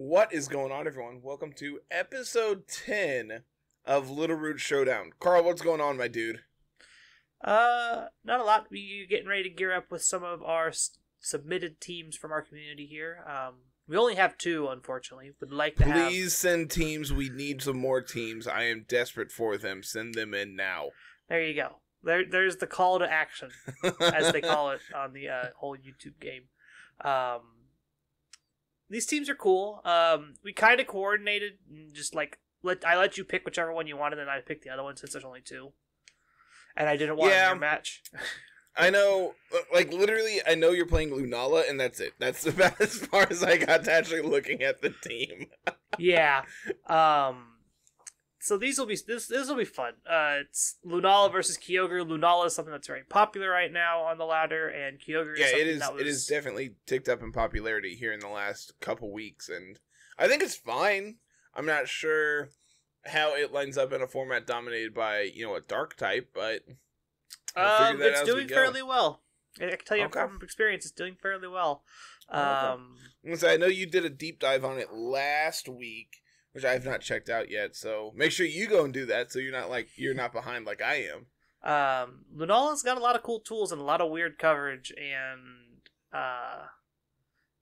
What is going on, everyone? Welcome to episode 10 of Littleroot Showdown. Carl, what's going on, my dude? Not a lot. We getting ready to gear up with some of our submitted teams from our community here. We only have two, unfortunately. Would like to Please send teams. We need some more teams. I am desperate for them. Send them in now. There you go. There's the call to action, as they call it on the whole YouTube game. These teams are cool. We kind of coordinated, just like I let you pick whichever one you wanted, and I picked the other one since there's only two. And I didn't want a mirror match. I know, like, literally, I know you're playing Lunala, and that's it. That's about as far as I got to actually looking at the team. Yeah. So this will be fun. It's Lunala versus Kyogre. Lunala is something that's very popular right now on the ladder, and Kyogre is something it is definitely ticked up in popularity here in the last couple weeks, and I think it's fine. I'm not sure how it lines up in a format dominated by, a dark type, but it's doing fairly well. I can tell you from experience, it's doing fairly well. I know you did a deep dive on it last week, which I have not checked out yet, so make sure you go and do that so you're not behind like I am. Lunala's got a lot of cool tools and a lot of weird coverage, and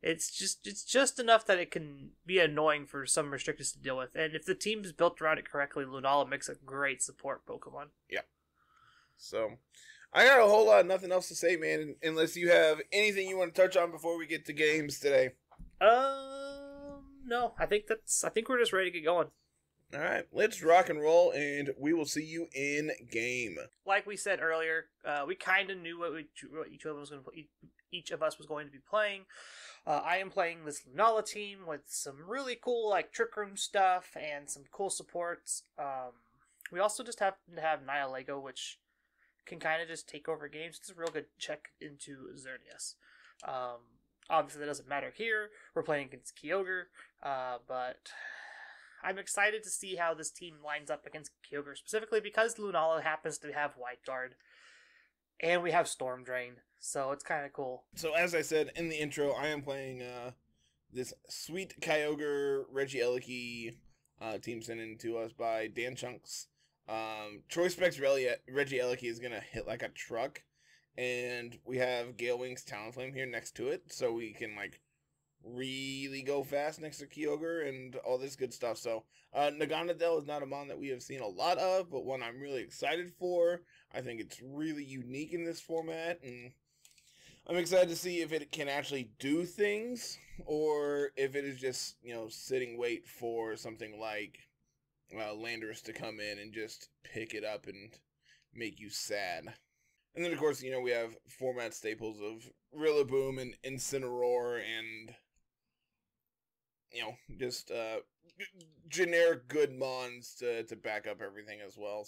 it's just enough that it can be annoying for some restrictors to deal with. And if the team is built around it correctly, Lunala makes a great support Pokemon. Yeah. So, I got a whole lot of nothing else to say, man, unless you have anything you want to touch on before we get to games today. No. I think we're just ready to get going. All right, let's rock and roll, and we will see you in game. Like we said earlier, we kind of knew what each of us was going to be playing. I am playing this Lunala team with some really cool Trick Room stuff and some cool supports. We also just happen to have Nihilego, which can kind of just take over games. It's a real good check into Xerneas. Obviously, that doesn't matter here. We're playing against Kyogre, but I'm excited to see how this team lines up against Kyogre, specifically because Lunala happens to have White Guard, and we have Storm Drain, so it's kind of cool. So, as I said in the intro, I am playing this sweet Kyogre Regieleki team sent in to us by Dan Chunks. Troy Specs Regieleki is going to hit like a truck, and we have Gale Wings Talonflame here next to it, so we can really go fast next to Kyogre and all this good stuff. So Naganadel is not a mon that we have seen a lot of, but one I'm really excited for. I think it's really unique in this format, and I'm excited to see if it can actually do things, or if it is just, sitting wait for something like Landorus to come in and just pick it up and make you sad. And then, of course, we have format staples of Rillaboom and Incineroar and, just generic good mons to back up everything as well.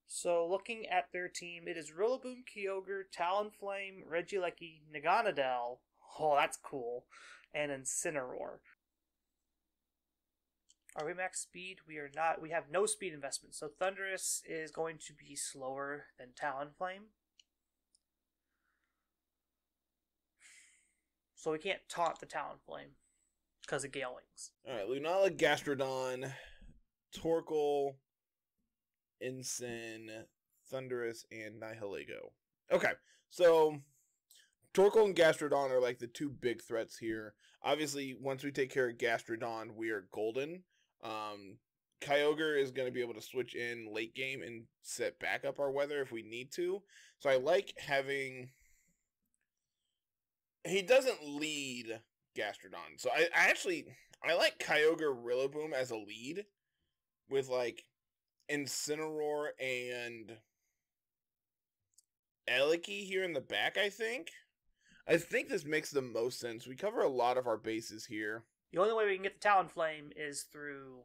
So looking at their team, it is Rillaboom, Kyogre, Talonflame, Regieleki, Naganadel. Oh, that's cool. And Incineroar. Are we max speed? We are not. We have no speed investment. So Thundurus is going to be slower than Talonflame. So we can't taunt the Talonflame because of Gale Wings. Alright, Lunala, Gastrodon, Torkoal, Incin, Thundurus, and Nihilego. Okay, so Torkoal and Gastrodon are like the two big threats here. Obviously, once we take care of Gastrodon, we are golden. Kyogre is going to be able to switch in late game and set back up our weather if we need to. So I like having... He doesn't lead Gastrodon. So I like Kyogre Rillaboom as a lead with Incineroar and Eleki here in the back, I think. I think this makes the most sense. We cover a lot of our bases here. The only way we can get the Talonflame is through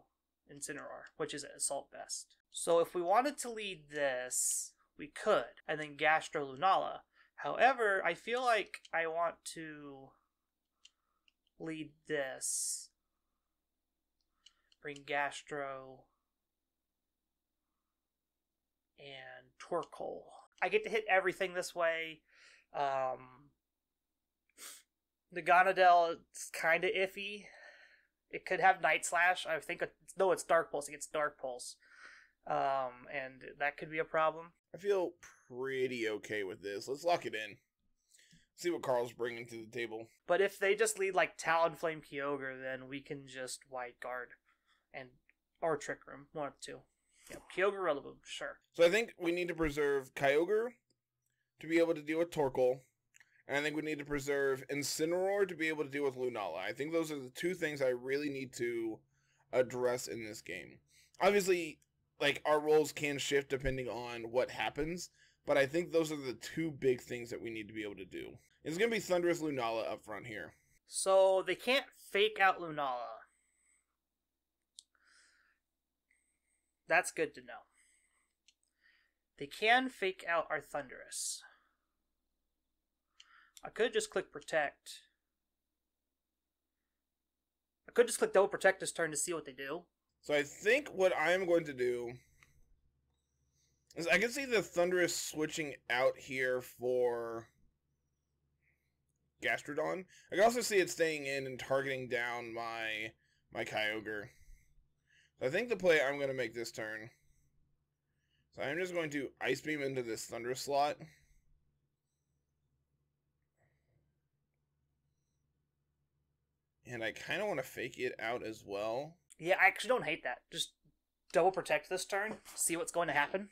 Incineroar, which is Assault Vest. So if we wanted to lead this, we could, and then Gastro Lunala. However, I feel like I want to lead this. Bring Gastro and Torkoal. I get to hit everything this way. The Gonadel is kind of iffy It could have Night Slash. I think no, it's Dark Pulse. It gets Dark Pulse, and that could be a problem. I feel pretty okay with this. Let's lock it in. See what Carl's bringing to the table. But if they just lead like Talonflame Kyogre, then we can just White Guard, or Trick Room, one of the two. Yep, Kyogre Rillaboom, sure. So I think we need to preserve Kyogre to be able to deal with Torkoal. And I think we need to preserve Incineroar to be able to deal with Lunala. I think those are the two things I really need to address in this game. Obviously, like, our roles can shift depending on what happens, but I think those are the two big things that we need to be able to do. It's going to be Thundurus Lunala up front here. So they can't fake out Lunala. That's good to know. They can fake out our Thundurus. I could just click Protect. I could just click Double Protect this turn to see what they do. So I think what I'm going to do is I can see the Thundurus switching out here for Gastrodon. I can also see it staying in and targeting down my Kyogre. So I think the play I'm going to make this turn. So I'm just going to Ice Beam into this Thundurus slot. And I kind of want to fake it out as well. Yeah, I actually don't hate that. Just Double Protect this turn, see what's going to happen.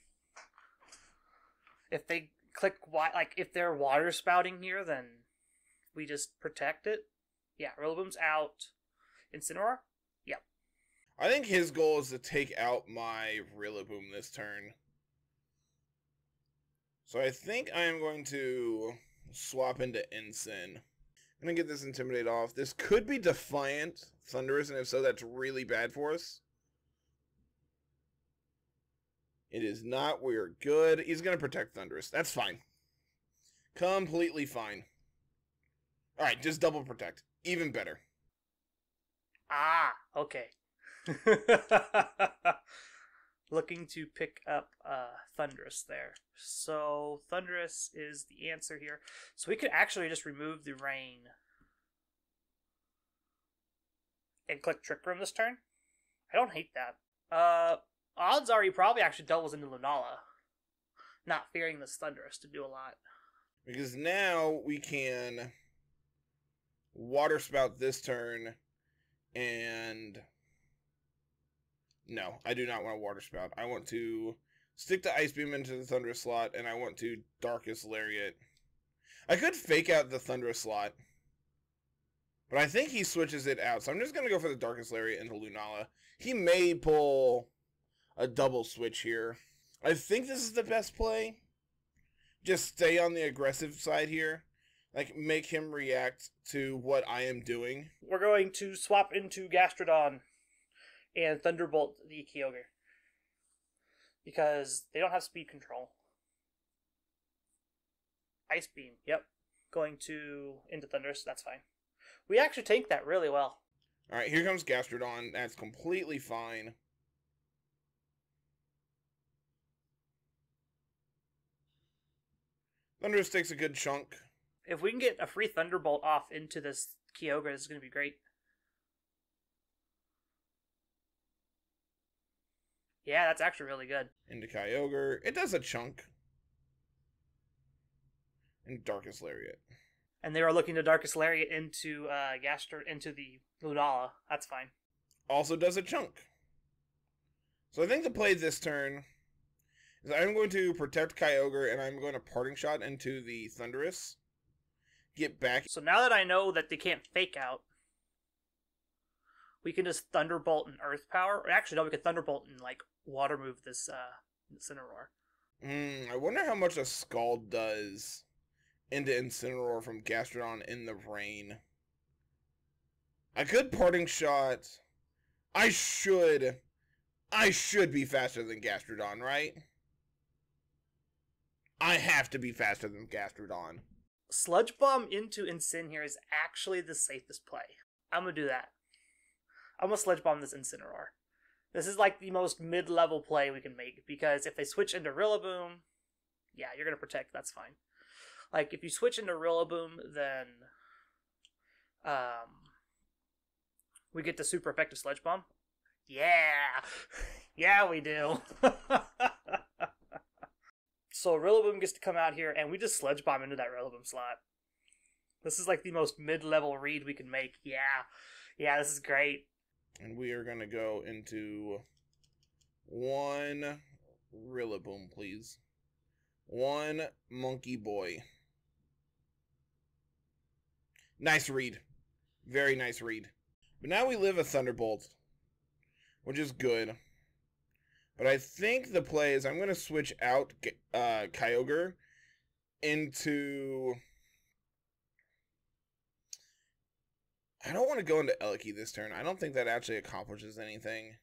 If they click, if they're Water Spouting here, then we just protect it. Yeah, Rillaboom's out. Incineroar? Yep. I think his goal is to take out my Rillaboom this turn. So I think I am going to swap into Incin. I'm going to get this Intimidate off. This could be Defiant Thundurus, and if so, that's really bad for us. It is not. We're good. He's going to protect Thundurus. That's fine. Completely fine. Alright, just double protect. Even better. Ah, okay. Looking to pick up Thundurus there. So Thundurus is the answer here. So we could actually just remove the Rain and click Trick Room this turn. I don't hate that. Odds are he probably actually doubles into Lunala, not fearing this Thundurus to do a lot. Because now we can Water Spout this turn and... No, I do not want to Water Spout. I want to stick the Ice Beam into the Thundurus slot, and I want to Darkest Lariat. I could fake out the Thundurus slot, but I think he switches it out, so I'm just going to go for the Darkest Lariat into Lunala. He may pull a double switch here. I think this is the best play. Just stay on the aggressive side here. Like, make him react to what I am doing. We're going to swap into Gastrodon and Thunderbolt the Kyogre, because they don't have speed control. Ice Beam, yep. Going into Thundurus, that's fine. We actually tanked that really well. Alright, here comes Gastrodon. That's completely fine. Thundurus takes a good chunk. If we can get a free Thunderbolt off into this Kyogre, this is going to be great. Yeah, that's actually really good. Into Kyogre. It does a chunk. And Darkest Lariat. And they were looking to Darkest Lariat into into the Lunala. That's fine. Also does a chunk. So I think the play this turn is I'm going to protect Kyogre and I'm going to Parting Shot into the Thundurus. Get back. So now that I know that they can't fake out, we can just Thunderbolt and Earth Power. Or actually, no, we could Thunderbolt and Water Move this Incineroar. I wonder how much a Scald does into Incineroar from Gastrodon in the rain. I could Parting Shot. I should be faster than Gastrodon, right? I have to be faster than Gastrodon. Sludge Bomb into Incin here is actually the safest play. I'm going to do that. I'm going to Sludge Bomb this Incineroar. This is like the most mid-level play we can make, because if they switch into Rillaboom, yeah, you're going to protect, that's fine. Like, if you switch into Rillaboom, then We get the super effective Sledge Bomb. Yeah! Yeah, we do. So Rillaboom gets to come out here, and we just Sledge Bomb into that Rillaboom slot. This is like the most mid-level read we can make. Yeah. Yeah, this is great. And we are going to go into one Rillaboom, please. One Monkey Boy. Nice read. Very nice read. But now we live a Thunderbolt, which is good. But I think the play is I'm going to switch out Kyogre into... I don't want to go into Eliki this turn. I don't think that actually accomplishes anything.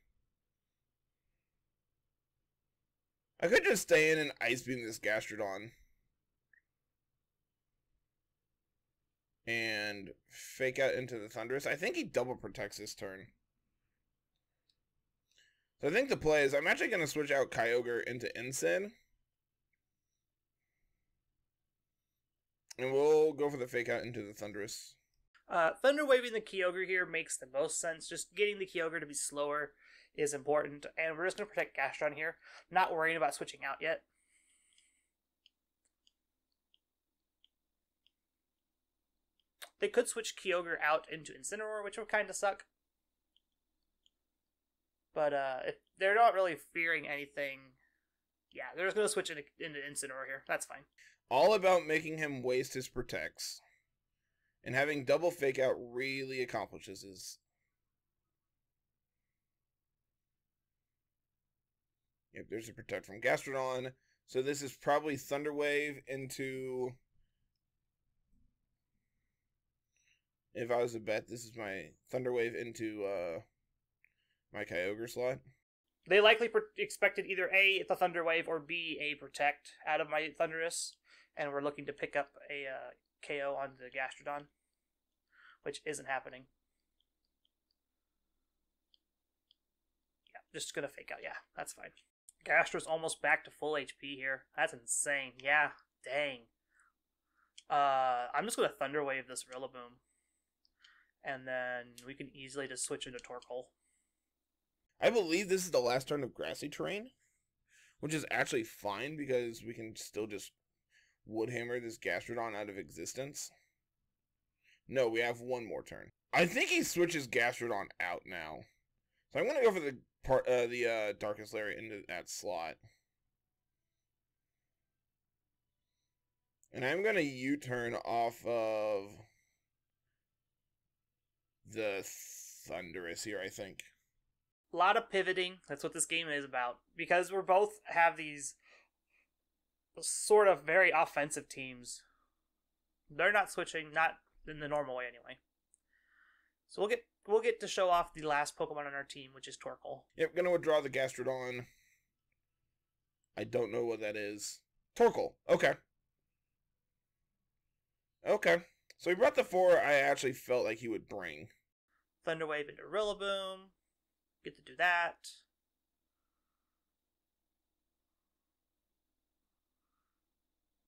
I could just stay in and Ice Beam this Gastrodon. And fake out into the Thundurus. I think he double protects this turn. So I think the play is I'm actually going to switch out Kyogre into Incin. And we'll go for the fake out into the Thundurus. Thunder Waving the Kyogre here makes the most sense. Just getting the Kyogre to be slower is important. And we're just going to protect Gastrodon here. Not worrying about switching out yet. They could switch Kyogre out into Incineroar, which would kind of suck. But if they're not really fearing anything, yeah, they're just going to switch into Incineroar here. That's fine. All about making him waste his protects. And having double fake out really accomplishes his... Yep, there's a protect from Gastrodon. So this is probably Thunder Wave into... If I was to bet, this is my Thunder Wave into my Kyogre slot. They likely expected either A, the Thunder Wave, or B, a Protect out of my Thundurus. And we're looking to pick up a KO on the Gastrodon, which isn't happening. Yeah, just gonna fake out. Yeah, that's fine. Gastro's almost back to full HP here. That's insane. Yeah, dang. I'm just gonna Thunder Wave this Rillaboom. And then we can easily just switch into Torkoal. I believe this is the last turn of Grassy Terrain, which is actually fine because we can still just Woodhammer this Gastrodon out of existence. No, we have one more turn. I think he switches Gastrodon out now. So I'm going to go for the Darkest Lair into that slot. And I'm going to U-turn off of the Thundurus here, I think. A lot of pivoting. That's what this game is about. Because we're both have these sort of very offensive teams. They're not switching, not in the normal way anyway. So we'll get to show off the last Pokemon on our team, which is Torkoal. Yep, gonna withdraw the Gastrodon. I don't know what that is. Torkoal. Okay. Okay. So he brought the 4 I actually felt like he would bring. Thunder Wave into Rillaboom. Get to do that.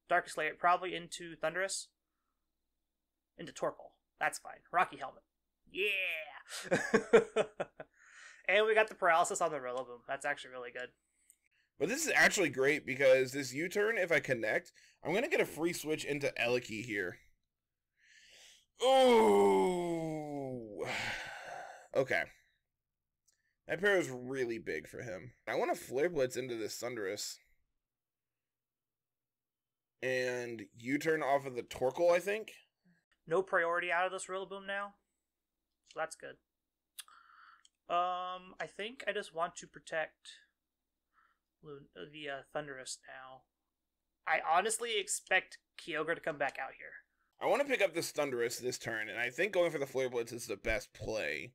Darkest Lair probably into Thundurus. Into Torkoal. That's fine. Rocky Helmet. Yeah! And we got the paralysis on the Rillaboom. That's actually really good. But this is actually great because this U-turn, if I connect, I'm going to get a free switch into Eliki here. Ooh! Okay. That pair is really big for him. I want to Flare Blitz into this Thundurus. And U-turn off of the Torkoal, I think. No priority out of this Rillaboom now. So that's good. I think I just want to protect the Thundurus now. I honestly expect Kyogre to come back out here. I want to pick up this Thundurus this turn, and I think going for the Flare Blitz is the best play.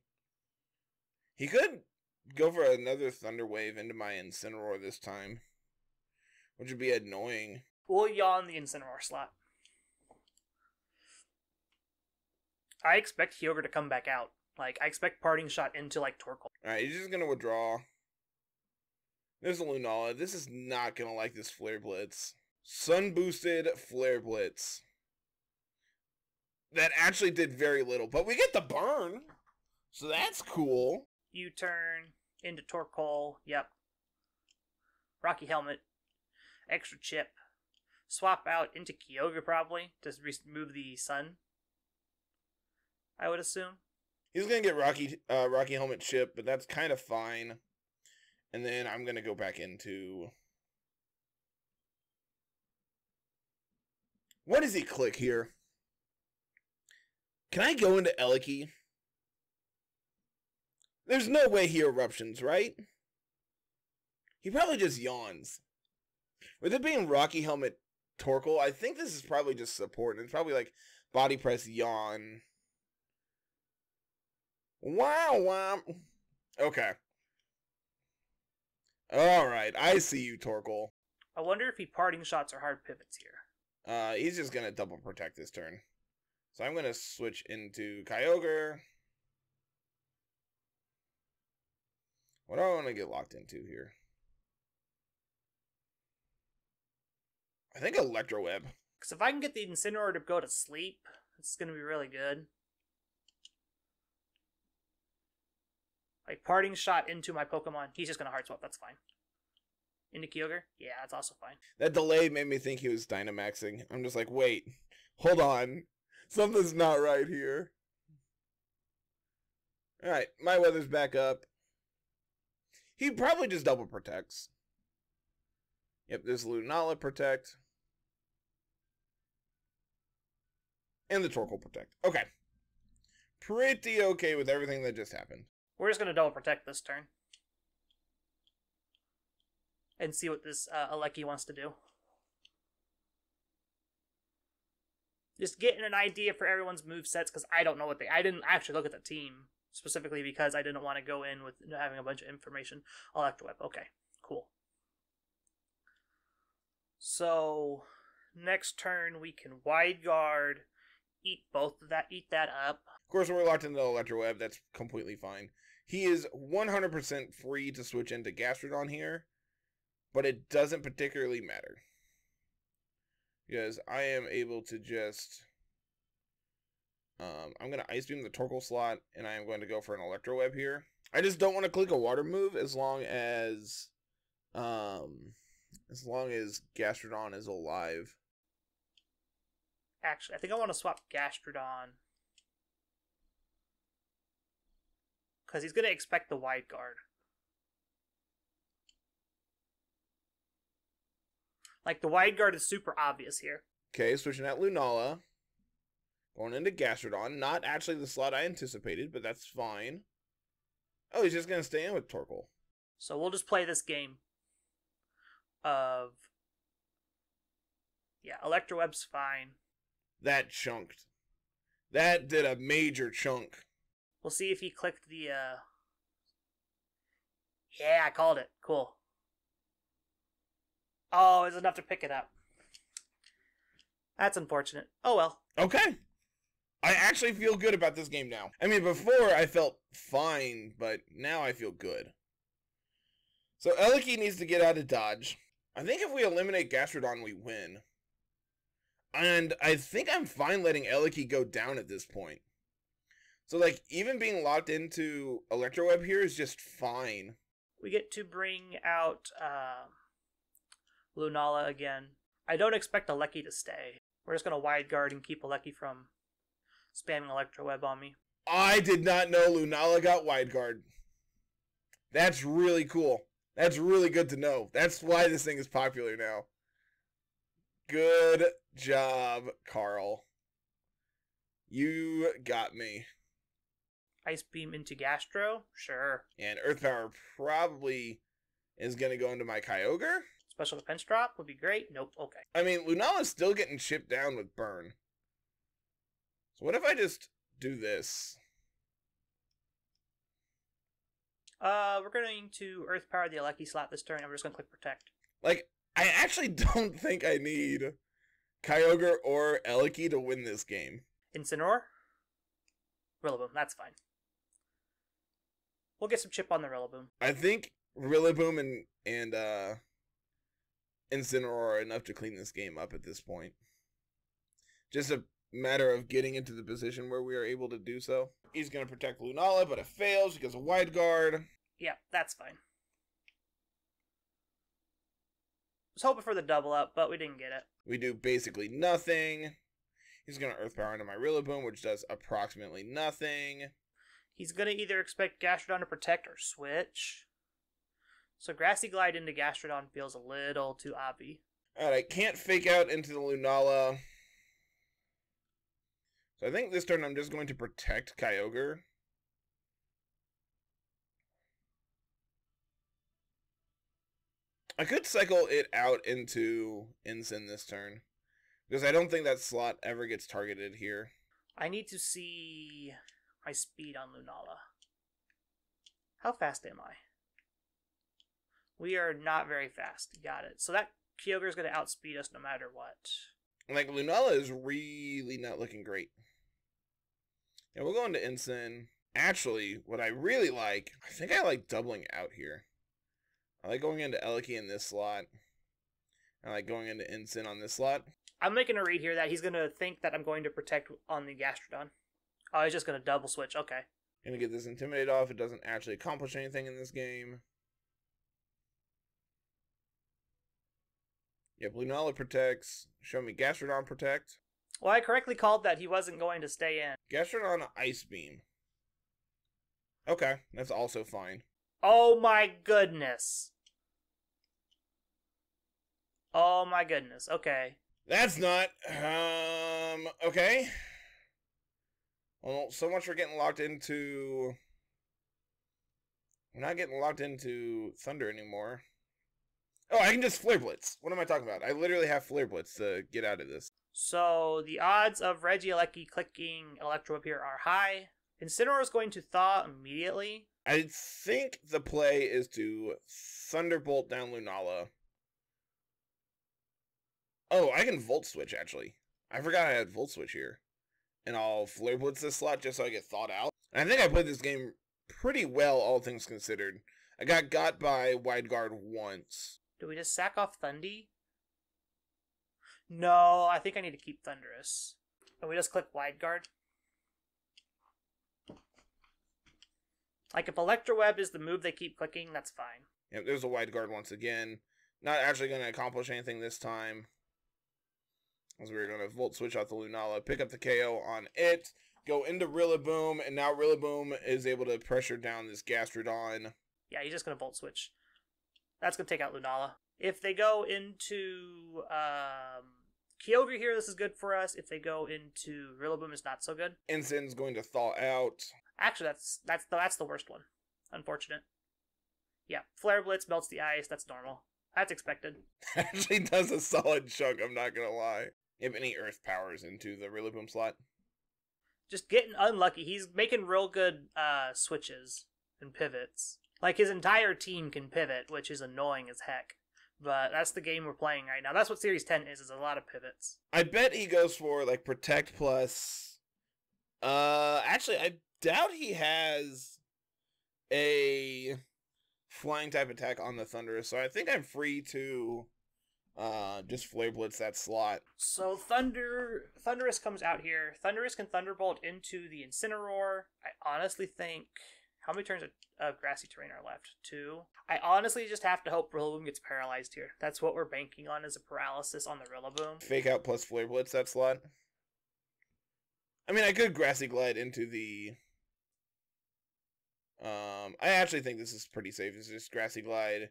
He could go for another Thunder Wave into my Incineroar this time, which would be annoying. We'll yawn the Incineroar slot. I expect Kyogre to come back out. Like, I expect Parting Shot into, like, Torkoal. Alright, he's just going to withdraw. There's a Lunala. This is not going to like this Flare Blitz. Sun Boosted Flare Blitz. That actually did very little, but we get the burn. So that's cool. U-turn into Torkoal. Yep. Rocky Helmet. Extra chip. Swap out into Kyogre probably to remove the sun. I would assume. He's gonna get Rocky Helmet chip, but that's kind of fine. And then I'm gonna go back into. What does he click here? Can I go into Eliki? There's no way he eruptions, right? He probably just yawns. With it being Rocky Helmet Torkoal, I think this is probably just support. And it's probably like body press yawn. Wow. Okay. Alright, I see you, Torkoal. I wonder if he parting shots or hard pivots here. He's just gonna double protect this turn. So I'm gonna switch into Kyogre. What do I want to get locked into here? I think Electro Web. Because if I can get the Incineroar to go to sleep, it's going to be really good. Like, parting shot into my Pokemon. He's just going to Hard Swap. That's fine. Into Kyogre? Yeah, that's also fine. That delay made me think he was Dynamaxing. I'm just like, wait. Hold on. Something's not right here. Alright, my weather's back up. He probably just double protects. Yep, there's Lunala protect. And the Torkoal protect. Okay. Pretty okay with everything that just happened. We're just going to double protect this turn. And see what this Aleki wants to do. Just getting an idea for everyone's movesets, because I don't know what I didn't actually look at the team. Specifically because I didn't want to go in with having a bunch of information. Electro Web. Okay, cool. So, next turn we can Wide Guard, eat that up. Of course, we're locked into Electro Web. That's completely fine. He is 100% free to switch into Gastrodon here, but it doesn't particularly matter. Because I am able to just... I'm going to Ice Beam the Torkoal slot, and I am going to go for an Electro Web here. I just don't want to click a Water move as long as Gastrodon is alive. Actually, I think I want to swap Gastrodon. Because he's going to expect the Wide Guard. Like, the Wide Guard is super obvious here. Okay, switching out Lunala. Going into Gastrodon. Not actually the slot I anticipated, but that's fine. Oh, he's just going to stay in with Torkoal. So we'll just play this game of... Yeah, Electro Web's fine. That chunked. That did a major chunk. We'll see if he clicked the... Yeah, I called it. Cool. Oh, it's enough to pick it up. That's unfortunate. Oh well. Okay. I actually feel good about this game now. I mean, before I felt fine, but now I feel good. So Eliki needs to get out of dodge. I think if we eliminate Gastrodon, we win. And I think I'm fine letting Eliki go down at this point. So, like, even being locked into Electro Web here is just fine. We get to bring out Lunala again. I don't expect Aleki to stay. We're just going to Wide Guard and keep Aleki from spamming Electro Web on me. I did not know Lunala got Wide Guard. That's really cool. That's really good to know. That's why this thing is popular now. Good job, Carl. You got me. Ice Beam into Gastro? Sure. And Earth Power probably is going to go into my Kyogre. Special Defense Drop would be great. Nope, okay. I mean, Lunala's still getting chipped down with Burn. So what if I just do this? We're going to Earth Power the Aleki slot this turn, and we're just going to click Protect. Like, I actually don't think I need Kyogre or Eliki to win this game. Incineroar? Rillaboom, that's fine. We'll get some chip on the Rillaboom. I think Rillaboom and Incineroar are enough to clean this game up at this point. Just a matter of getting into the position where we are able to do so. He's going to protect Lunala, but it fails because of Wide Guard. Yeah, that's fine. Was hoping for the double up, but we didn't get it. We do basically nothing. He's going to Earth Power into my Rillaboom, which does approximately nothing. He's going to either expect Gastrodon to protect or switch. So Grassy Glide into Gastrodon feels a little too obby. Alright, I can't fake out into the Lunala. So I think this turn I'm just going to protect Kyogre. I could cycle it out into Ensign this turn, because I don't think that slot ever gets targeted here. I need to see my speed on Lunala. How fast am I? We are not very fast. Got it. So that Kyogre is going to outspeed us no matter what. Like, Lunala is really not looking great. Yeah, we'll go into Ensign. Actually, what I really like, I think I like doubling out here. I like going into Eliki in this slot. I like going into Ensign on this slot. I'm making a read here that he's going to think that I'm going to protect on the Gastrodon. Oh, he's just going to double switch. Okay. Gonna get this Intimidate off. It doesn't actually accomplish anything in this game. Yep, Lunala protects. Show me Gastrodon protect. Well, I correctly called that he wasn't going to stay in. Gastrodon Ice Beam. Okay, that's also fine. Oh my goodness. Oh my goodness. Okay. That's not, okay. Well, so much for getting locked into... We're not getting locked into Thunder anymore. Oh, I can just Flare Blitz. What am I talking about? I literally have Flare Blitz to get out of this. So, the odds of Regieleki clicking Electro Whip here are high. Incineroar is going to Thaw immediately. I think the play is to Thunderbolt down Lunala. Oh, I can Volt Switch, actually. I forgot I had Volt Switch here. And I'll Flare Blitz this slot just so I get thawed out. I think I played this game pretty well, all things considered. I got by Wide Guard once. Do we just sack off Thundy? No, I think I need to keep Thundurus. And we just click Wide Guard. Like, if Electro Web is the move they keep clicking, that's fine. Yep, there's a Wide Guard once again. Not actually going to accomplish anything this time. As we're going to Volt Switch out the Lunala, pick up the KO on it, go into Rillaboom, and now Rillaboom is able to pressure down this Gastrodon. Yeah, he's just going to Volt Switch. That's going to take out Lunala. If they go into Kyogre here, this is good for us. If they go into Rillaboom, it's not so good. Ensign's going to thaw out. Actually, that's the worst one. Unfortunate. Yeah, Flare Blitz melts the ice. That's normal. That's expected. Actually does a solid chunk, I'm not going to lie. If any Earth powers into the Rillaboom slot. Just getting unlucky. He's making real good switches and pivots. Like, his entire team can pivot, which is annoying as heck. But that's the game we're playing right now. That's what Series 10 is a lot of pivots. I bet he goes for, like, Protect plus... actually, I doubt he has a flying type attack on the Thundurus, so I think I'm free to just Flare Blitz that slot. So Thundurus comes out here. Thundurus can Thunderbolt into the Incineroar. I honestly think... How many turns of grassy terrain are left? 2. I honestly just have to hope Rillaboom gets paralyzed here. That's what we're banking on, is a paralysis on the Rillaboom. Fake out plus Flare Blitz that slot. I mean, I could Grassy Glide into the... I actually think this is pretty safe. It's just Grassy Glide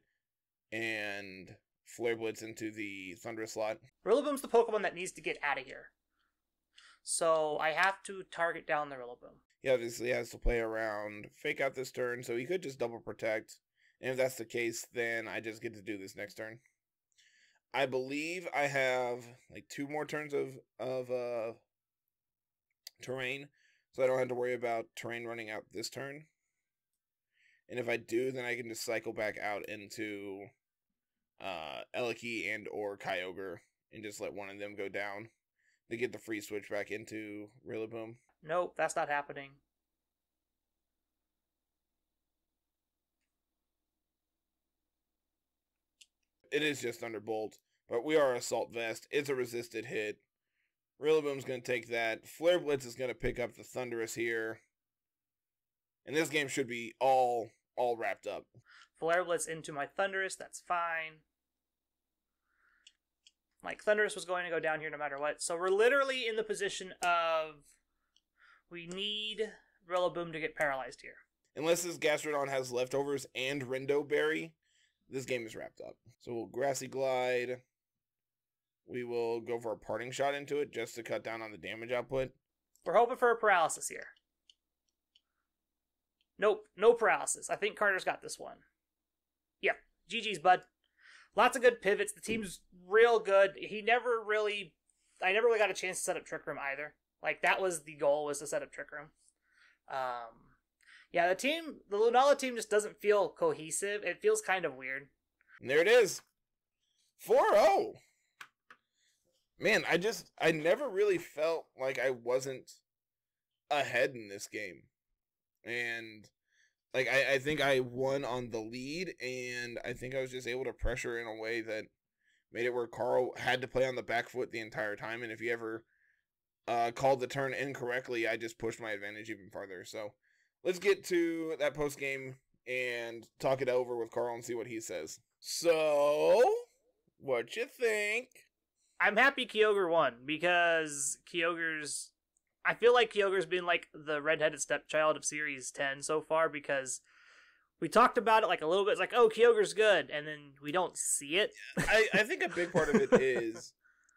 and Flare Blitz into the Thundurus slot. Rillaboom's the Pokemon that needs to get out of here. So I have to target down the Rillaboom. He obviously has to play around, fake out this turn, so he could just double protect. And if that's the case, then I just get to do this next turn. I believe I have like 2 more turns of terrain, so I don't have to worry about terrain running out this turn. And if I do, then I can just cycle back out into Eliki and or Kyogre and just let one of them go down to get the free switch back into Rillaboom. Nope, that's not happening. It is just Thunderbolt, but we are Assault Vest. It's a resisted hit. Rillaboom's going to take that. Flare Blitz is going to pick up the Thundurus here. And this game should be all wrapped up. Flare Blitz into my Thundurus, that's fine. Like, Thundurus was going to go down here no matter what. So we're literally in the position of we need Rillaboom to get paralyzed here. Unless this Gastrodon has leftovers and Rindo Berry, this game is wrapped up. So we'll Grassy Glide. We will go for a Parting Shot into it just to cut down on the damage output. We're hoping for a paralysis here. Nope, no paralysis. I think Carter's got this one. Yep, GG's, bud. Lots of good pivots. The team's real good. I never really got a chance to set up Trick Room either. Like, that was the goal, was to set up Trick Room. Yeah, the Lunala team just doesn't feel cohesive. It feels kind of weird. And there it is. 4-0. Man, I never really felt like I wasn't ahead in this game. And, like, I think I won on the lead, and I think I was just able to pressure in a way that made it where Carl had to play on the back foot the entire time, and if he ever called the turn incorrectly, I just pushed my advantage even farther. So, let's get to that post-game and talk it over with Carl and see what he says. So, what you think? I'm happy Kyogre won, because I feel like Kyogre's been like the redheaded stepchild of Series 10 so far, because we talked about it like a little bit. It's like, oh, Kyogre's good, and then we don't see it. I think a big part of it is,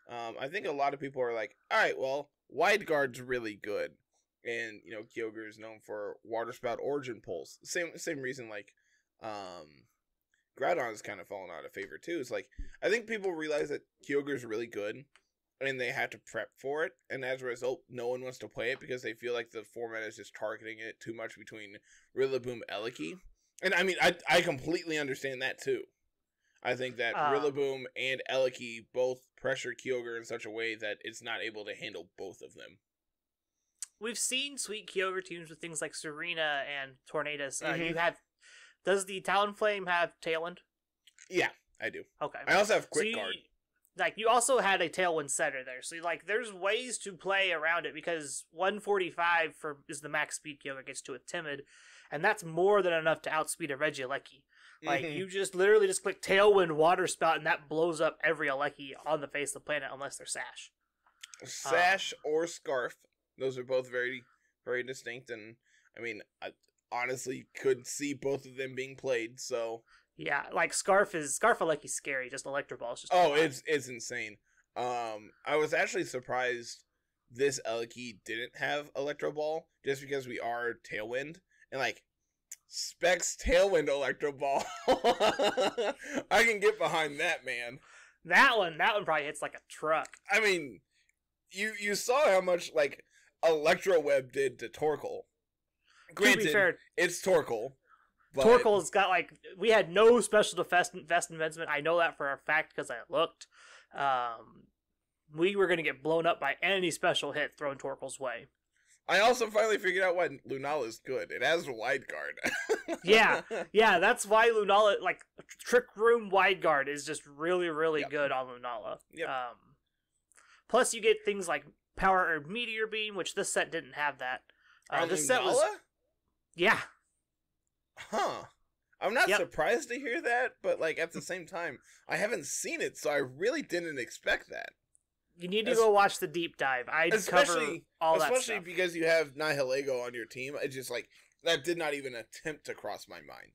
I think a lot of people are like, all right, well, Wide Guard's really good. And, you know, Kyogre is known for Water Spout, Origin Pulse. Same reason, like, Groudon has kind of fallen out of favor, too. It's like, I think people realize that Kyogre is really good, and they have to prep for it, and as a result, no one wants to play it because they feel like the format is just targeting it too much between Rillaboom, Eliki. And, I mean, I completely understand that, too. I think that Rillaboom and Eliki both pressure Kyogre in such a way that it's not able to handle both of them. We've seen sweet Kyogre teams with things like Serena and Tornadus. Mm-hmm. Does the Talonflame have Tailwind? Yeah, I do. Okay. I also have Quick Guard. Like, you also had a Tailwind setter there. So, like, there's ways to play around it, because 145 is the max speed Kyogre gets to with Timid, and that's more than enough to outspeed a Regieleki. Like, you just literally just click Tailwind, Water Spout, and that blows up every Eleki on the face of the planet, unless they're Sash. Sash or Scarf. Those are both very, very distinct, and, I mean, I honestly could see both of them being played, so... Yeah, like, Scarf Eleki's scary, just Electro Ball is just... Oh, it's insane. I was actually surprised this Eliki didn't have Electro Ball, just because we are Tailwind, and, like, Specs Tailwind Electro Ball. I can get behind that, man. That one probably hits like a truck. I mean, you saw how much, like, Electro Web did to Torkoal. Granted, to be fair, it's Torkoal. But... Torkoal's got, like, we had no special vest investment. I know that for a fact because I looked. We were going to get blown up by any special hit thrown Torkoal's way. I also finally figured out why Lunala is good. It has Wide Guard. yeah, that's why Lunala, like, Trick Room Wide Guard is just really, really good on Lunala. Yep. Plus, you get things like Power Herb Meteor Beam, which this set didn't have that. This Lunala? set was... Yeah. Huh. I'm not surprised to hear that, but, like, at the same time, I haven't seen it, so I really didn't expect that. You need to go watch the deep dive. I'd cover all that stuff. Especially because you have Nihilego on your team. It's just, like, that did not even attempt to cross my mind.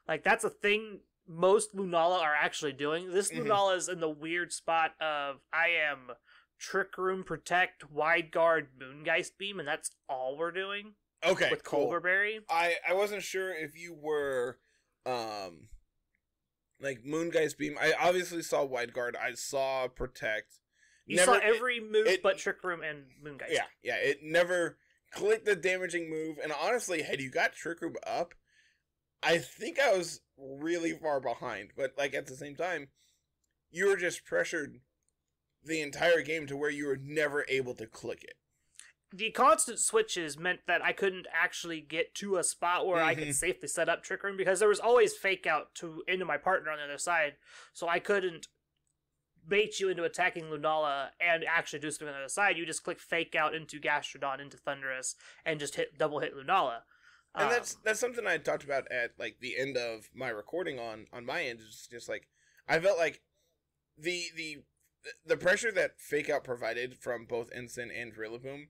Like, that's a thing most Lunala are actually doing. This Lunala is in the weird spot of, I am Trick Room Protect, Wide Guard, Moongeist Beam, and that's all we're doing. Okay, with cool. Colberberry. I wasn't sure if you were, like, Moongeist Beam. I obviously saw Wide Guard. I saw Protect. You saw every move but Trick Room and Moongeist. Yeah, it never clicked the damaging move. And honestly, had you got Trick Room up, I think I was really far behind. But, like, at the same time, you were just pressured the entire game to where you were never able to click it. The constant switches meant that I couldn't actually get to a spot where I could safely set up Trick Room, because there was always fake out into my partner on the other side, so I couldn't bait you into attacking Lunala and actually do something on the other side. You just click Fake Out into Gastrodon into Thundurus and just double hit Lunala. And that's something I talked about at like the end of my recording on my end. Is just like I felt like the pressure that Fake Out provided from both Ensign and Rillaboom,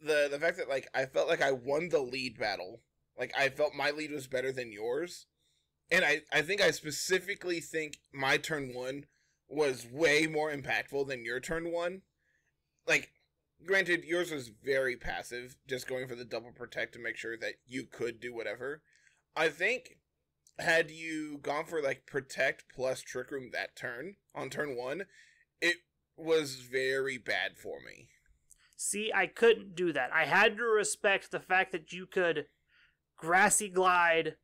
the fact that like I felt like I won the lead battle, like I felt my lead was better than yours, and I think I specifically think my turn 1 was way more impactful than your turn 1. Like, granted, yours was very passive, just going for the double protect to make sure that you could do whatever. I think, had you gone for, like, protect plus Trick Room that turn, on turn 1, it was very bad for me. See, I couldn't do that. I had to respect the fact that you could Grassy Glide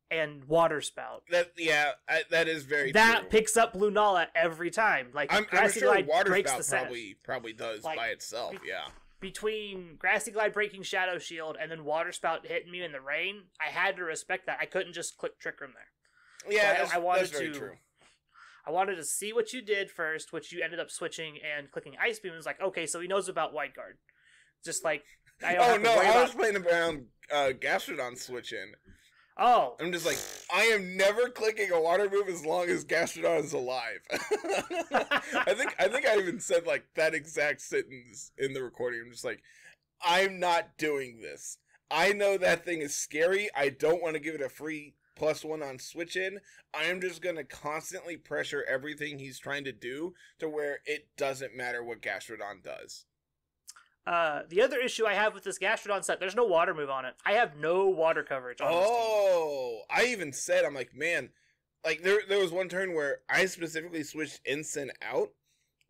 and Water Spout. That is very that true. Picks up Lunala every time. Like I'm Grassy sure Glide Water breaks Spout the probably does like, by itself, yeah. Between Grassy Glide breaking Shadow Shield and then Water Spout hitting me in the rain, I had to respect that. I couldn't just click Trick Room there. Yeah, I wanted that's very true. I wanted to see what you did first, which you ended up switching and clicking Ice Beam. It was like, okay, so he knows about White Guard. Just like, I was playing around Gastrodon switching. Oh. I'm just like, I am never clicking a water move as long as Gastrodon is alive. I think I even said like that exact sentence in the recording. I'm just like, I'm not doing this. I know that thing is scary. I don't want to give it a free +1 on switch in. I am just going to constantly pressure everything he's trying to do to where it doesn't matter what Gastrodon does. The other issue I have with this Gastrodon set, there's no water move on it. I have no water coverage on this team. Oh, I even said, I'm like, man, like there was one turn where I specifically switched Ensign out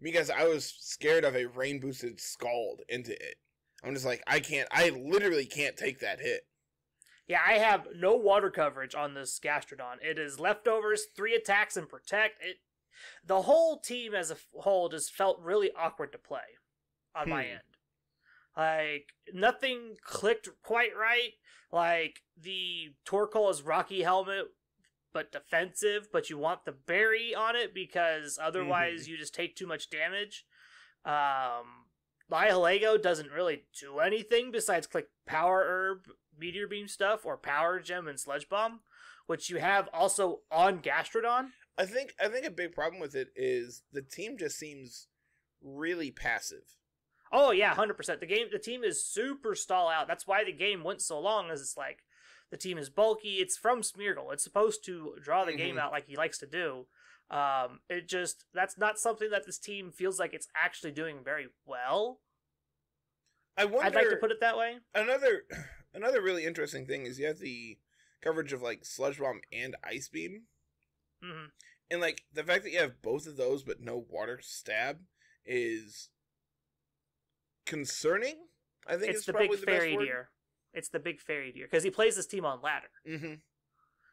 because I was scared of a rain boosted Scald into it. I'm just like, I literally can't take that hit. Yeah, I have no water coverage on this Gastrodon. It is leftovers, 3 attacks and protect. The whole team as a whole just felt really awkward to play on my end. Like, nothing clicked quite right. Like, the Torkoal is Rocky Helmet, but defensive, but you want the berry on it because otherwise you just take too much damage. Lihalego doesn't really do anything besides click Power Herb, Meteor Beam stuff, or Power Gem and Sludge Bomb, which you have also on Gastrodon. I think a big problem with it is the team just seems really passive. Oh yeah, 100%. The team is super stall out. That's why the game went so long. Is it's like the team is bulky. It's from Smeargle. It's supposed to draw the game out like he likes to do. That's not something that this team feels like it's actually doing very well. I'd like to put it that way. Another really interesting thing is you have the coverage of like Sludge Bomb and Ice Beam, and like the fact that you have both of those but no Water Stab is concerning. I think it's the big fairy deer. It's the big fairy deer because he plays this team on ladder.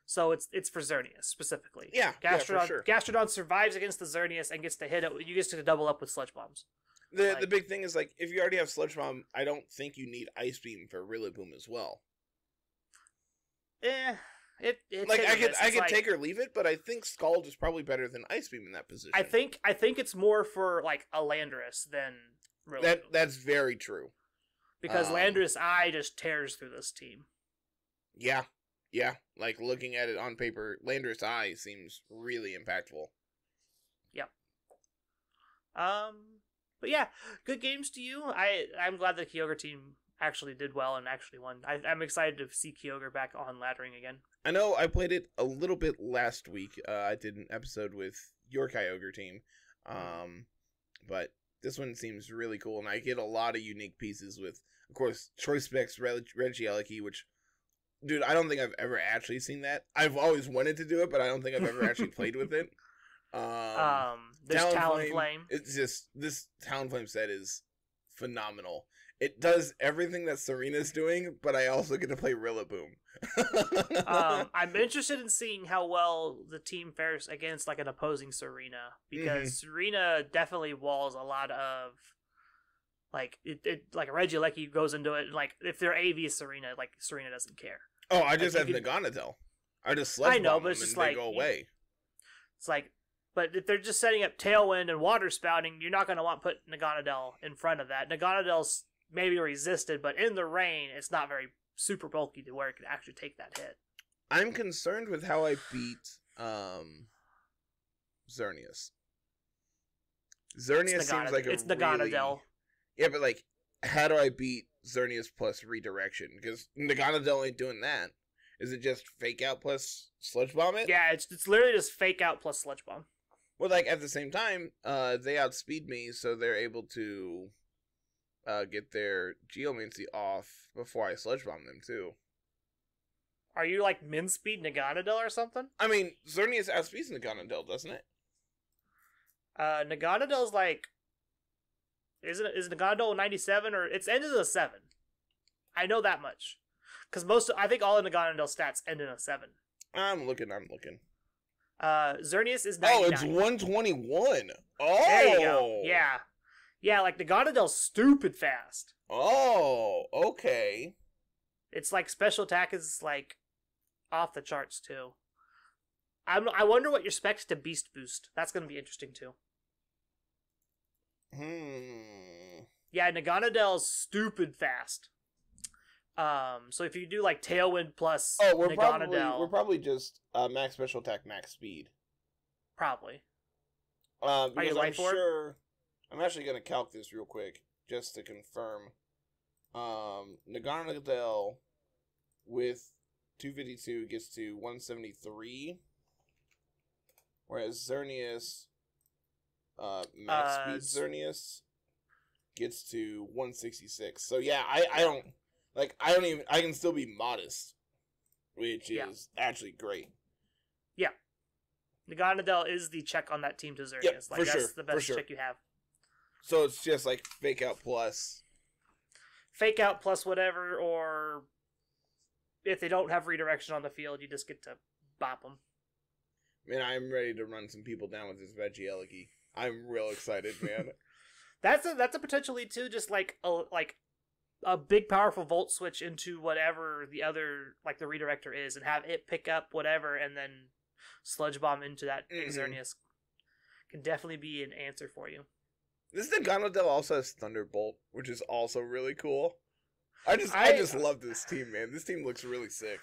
So it's for Xerneas specifically. Yeah, Gastrodon, for sure. Gastrodon survives against the Xerneas and gets to hit it. You get to double up with Sludge Bombs. The big thing is like if you already have Sludge Bomb, I don't think you need Ice Beam for Rillaboom as well. It's like I could take or leave it, but I think Scald is probably better than Ice Beam in that position. I think it's more for like a Landorus than Rillaboom. That's very true. Because Landorus Eye just tears through this team. Yeah. Like looking at it on paper, Landorus Eye seems really impactful. Yep. But yeah, good games to you. I'm glad the Kyogre team actually did well and actually won. I'm excited to see Kyogre back on laddering again. I know I played it a little bit last week. I did an episode with your Kyogre team. But this one seems really cool, and I get a lot of unique pieces with, of course, Choice Specs, Regieleki, which, dude, I don't think I've ever actually seen that. I've always wanted to do it, but I don't think I've ever actually played with it. There's Talonflame. It's just, this Talonflame set is phenomenal. It does everything that Serena's doing, but I also get to play Rillaboom. I'm interested in seeing how well the team fares against like an opposing Serena, because Serena definitely walls a lot of like it like Regieleki goes into it, like if they're AV Serena, like Serena doesn't care. Oh, I just have Naganadel. I just Sludge Bomb them and they go away. It's like But if they're just setting up Tailwind and Water Spouting, you're not going to want to put Naganadel in front of that. Naganadel's maybe resisted, but in the rain, it's not very super bulky to where it can actually take that hit. I'm concerned with how I beat Xerneas. Xerneas seems like it's Naganadel. Yeah, but like, how do I beat Xerneas plus redirection? Because Naganadel ain't doing that. Is it just fake out plus sludge bomb it? Yeah, it's literally just fake out plus sludge bomb. Well, like at the same time, they outspeed me, so they're able to get their Geomancy off before I sludge bomb them too. Are you like min speed Naganadel or something? I mean, Xerneas outspeeds Naganadel, doesn't it? Naganadel's like, is Naganadel 97 or it's ended in a 7? I know that much. Because I think all of Naganadel stats end in a 7. I'm looking. Xerneas is 99. Oh, it's 121. Oh! There you go. Yeah. Yeah, like Naganadel's stupid fast. Oh, okay. It's like special attack is like off the charts too. I wonder what your specs to beast boost. That's going to be interesting too. Yeah, Naganadel's stupid fast. So if you do like Tailwind plus Naganadel, we're probably just max special attack, max speed. Probably. Because I'm sure. I'm actually gonna calc this real quick just to confirm. Naganadel with 252 gets to 173, whereas Xerneas, max speed Xerneas gets to 166. So yeah, I don't. Like, I can still be modest, which is actually great. Yeah. Naganadel is the check on that team to Xerneas. Yep, like, that's the best check you have. So it's just like fake out plus. Fake out plus whatever, or if they don't have redirection on the field, you just get to bop them. Man, I'm ready to run some people down with this Regieleki. I'm real excited, man. That's a potential lead too, just like a big powerful volt switch into whatever the other, like the redirector is, and have it pick up whatever and then sludge bomb into that Xerneas can definitely be an answer for you. This Naganadel also has Thunderbolt, which is also really cool. I just love this team, man. This team looks really sick.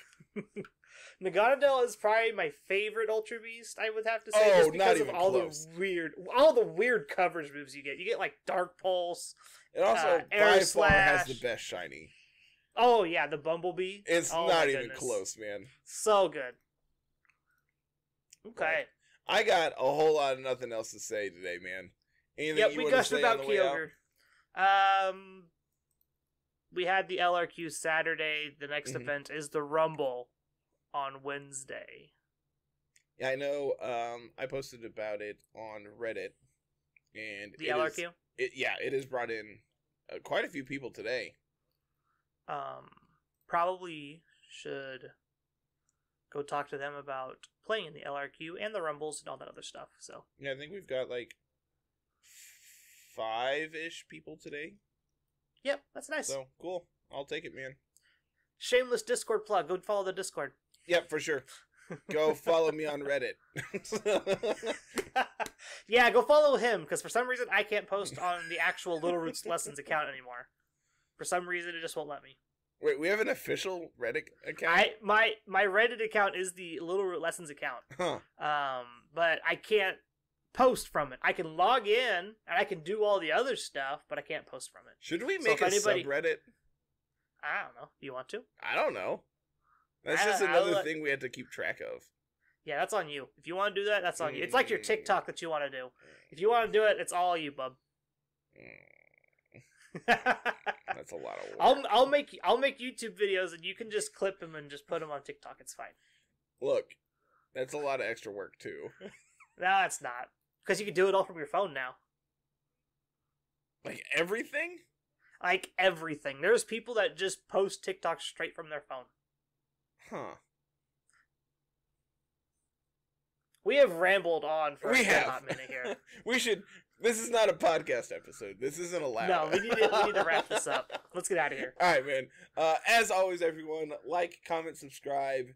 Naganadel is probably my favorite Ultra Beast, I would have to say, just because of all the weird coverage moves you get. You get like Dark Pulse. It also by far has the best shiny. Oh yeah, the Bumblebee. It's not even close, man. So good. Okay. But I got a whole lot of nothing else to say today, man. Anything we gushed about Kyogre. We had the LRQ Saturday. The next event is the Rumble on Wednesday. Yeah, I know. I posted about it on Reddit, and the LRQ. It has brought in quite a few people today. Probably should go talk to them about playing in the LRQ and the Rumbles and all that other stuff. So yeah, I think we've got like 5-ish people today. Yep, that's nice. So cool. I'll take it, man. Shameless Discord plug. Go follow the Discord. Yep, for sure. Go follow me on Reddit. Yeah, go follow him, because for some reason I can't post on the actual Littleroot's Lessons account anymore. For some reason it just won't let me. Wait, we have an official Reddit account? My Reddit account is the Littleroot Lessons account. Huh. But I can't post from it. I can log in and I can do all the other stuff, but I can't post from it. Should we make a subreddit? I don't know. Do you want to? I don't know. That's just another thing we have to keep track of. Yeah, that's on you. If you want to do that, that's on you. It's like your TikTok that you want to do. If you want to do it, it's all you, bub. That's a lot of work. I'll make YouTube videos and you can just clip them and just put them on TikTok. It's fine. Look, that's a lot of extra work too. No, it's not, because you can do it all from your phone now. Like everything? Like everything. There's people that just post TikTok straight from their phone. Huh. We have rambled on for a hot minute here. We should. This is not a podcast episode. This isn't allowed. No, we need to wrap this up. Let's get out of here. All right, man. As always, everyone, like, comment, subscribe.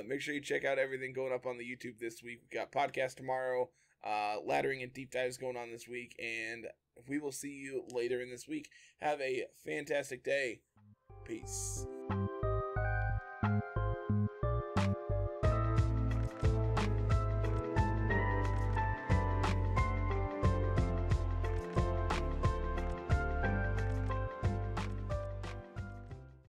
Make sure you check out everything going up on the YouTube this week. We got podcast tomorrow. laddering and deep dives going on this week, and we will see you later in this week. Have a fantastic day. Peace.